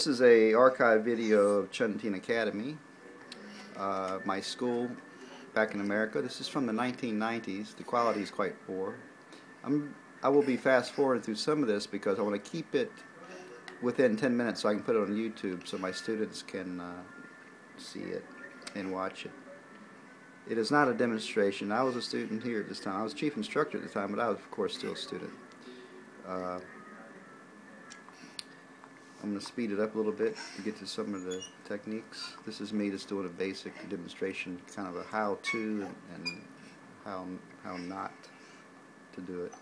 This is a archive video of Chuntian Academy, my school back in America. This is from the 1990s. The quality is quite poor. I will be fast forwarding through some of this because I want to keep it within 10 minutes so I can put it on YouTube so my students can see it and watch it. It is not a demonstration. I was a student here at this time. I was chief instructor at the time, but I was, of course, still a student. I'm going to speed it up a little bit to get to some of the techniques. This is me just doing a basic demonstration, kind of a how-to and how not to do it.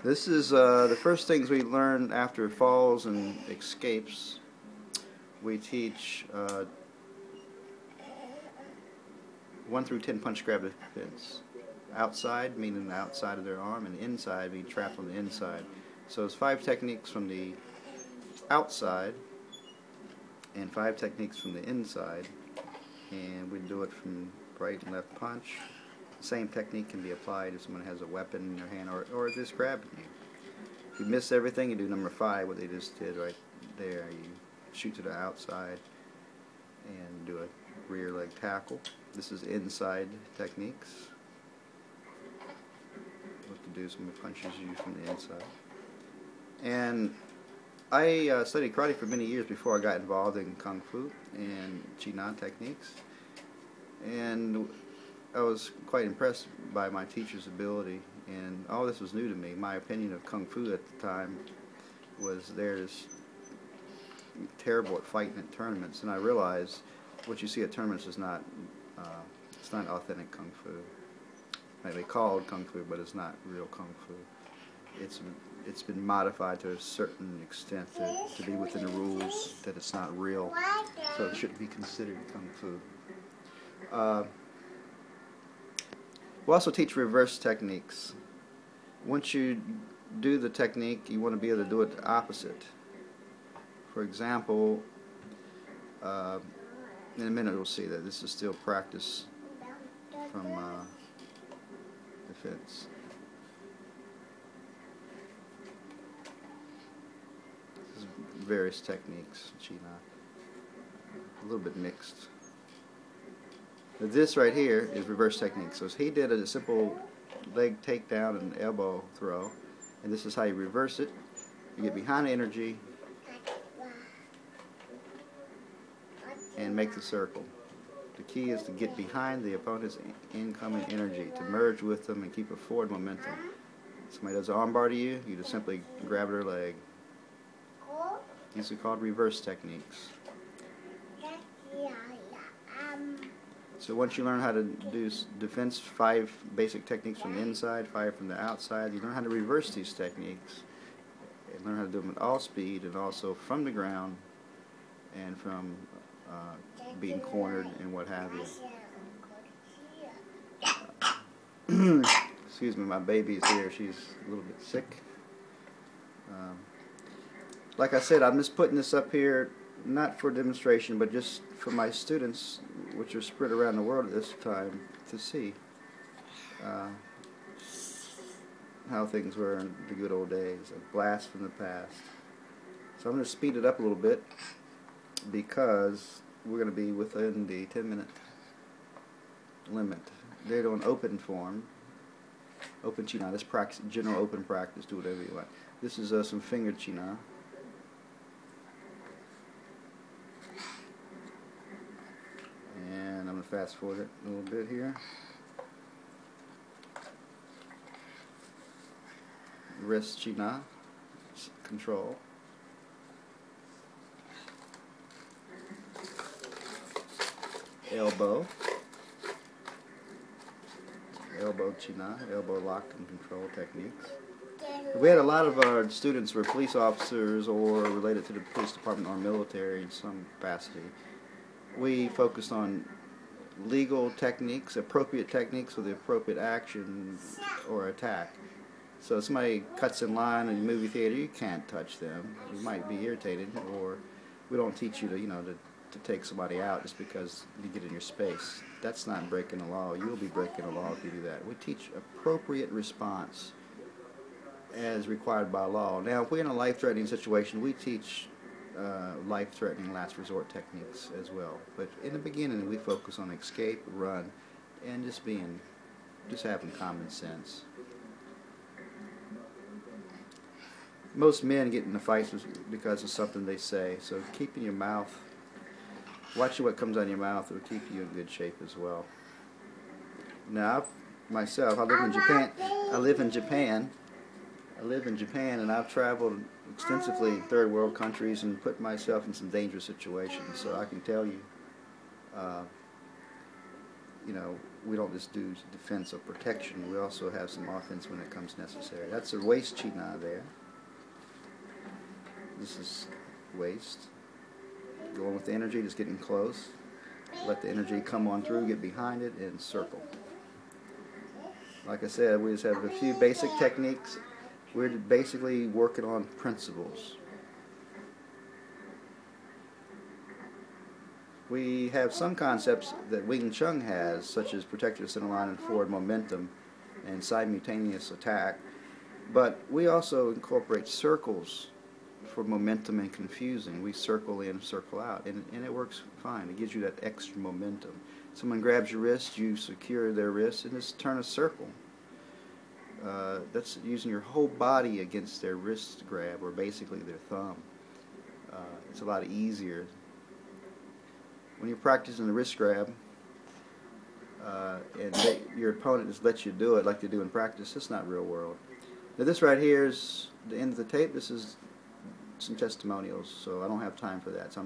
This is the first things we learn after falls and escapes. We teach 1 through 10 punch grab defense. Outside meaning the outside of their arm, and inside being trapped on the inside. So it's 5 techniques from the outside and 5 techniques from the inside, and we do it from right and left punch. The same technique can be applied if someone has a weapon in their hand or just grabbing you. If you miss everything, you do number 5, what they just did right there. You shoot to the outside and do a rear leg tackle. This is inside techniques. To do some punches you from the inside. And I studied karate for many years before I got involved in kung fu and Qinnan techniques, and I was quite impressed by my teacher's ability, and all this was new to me. My opinion of kung fu at the time was they're just terrible at fighting at tournaments, and I realized what you see at tournaments is not it's not authentic kung fu. Might be called kung fu, but it's not real kung fu. It's been modified to a certain extent to be within the rules that it's not real, so it shouldn't be considered kung fu. We also teach reverse techniques. Once you do the technique, you want to be able to do it the opposite. For example, in a minute we'll see that this is still practice from defense. This is various techniques, Qinnan. A little bit mixed. But this right here is reverse technique. So he did a simple leg takedown and elbow throw, and this is how you reverse it. You get behind the energy and make the circle. The key is to get behind the opponent's incoming energy, to merge with them and keep a forward momentum. Somebody does an armbar to you, you just simply grab their leg. These are called reverse techniques. So once you learn how to do defense, 5 basic techniques from the inside, 5 from the outside, you learn how to reverse these techniques and learn how to do them at all speed and also from the ground and from being cornered and what have you. Excuse me, my baby is here. She's a little bit sick. Like I said, I'm just putting this up here not for demonstration, but just for my students, which are spread around the world at this time, to see how things were in the good old days, a blast from the past. So I'm going to speed it up a little bit because we're going to be within the 10-minute limit. They're doing open form, open Qinnan. This practice, general open practice. Do whatever you want. This is some finger Qinnan. And I'm going to fast forward it a little bit here. Wrist Qinnan, control. Elbow Qinnan, elbow lock and control techniques. We had a lot of our students were police officers or related to the police department or military in some capacity. We focused on legal techniques, appropriate techniques for the appropriate action or attack. So if somebody cuts in line in a movie theater, you can't touch them. You might be irritated, or we don't teach you to, to take somebody out just because you get in your space. That's not breaking the law. You'll be breaking the law if you do that. We teach appropriate response as required by law. Now, if we're in a life-threatening situation, we teach life-threatening last resort techniques as well. But in the beginning, we focus on escape, run, and just having common sense. Most men get into fights because of something they say, so keeping your mouth, watching what comes out of your mouth will keep you in good shape as well. Now, myself, I live in Japan, and I've traveled extensively in third world countries and put myself in some dangerous situations. So I can tell you, we don't just do defense or protection. We also have some offense when it comes necessary. That's a waist China there. This is waist. Going with the energy, just getting close. Let the energy come on through, get behind it, and circle. Like I said, we just have a few basic techniques. We're basically working on principles. We have some concepts that Wing Chun has, such as protective center line and forward momentum and simultaneous attack, but we also incorporate circles for momentum and confusing. We circle in, circle out, and it works fine. It gives you that extra momentum. Someone grabs your wrist, you secure their wrist, and just turn a circle. That's using your whole body against their wrist grab, or basically their thumb. It's a lot easier. When you're practicing the wrist grab, and your opponent just lets you do it like they do in practice, it's not real world. Now this right here is the end of the tape. This is some testimonials, so I don't have time for that. So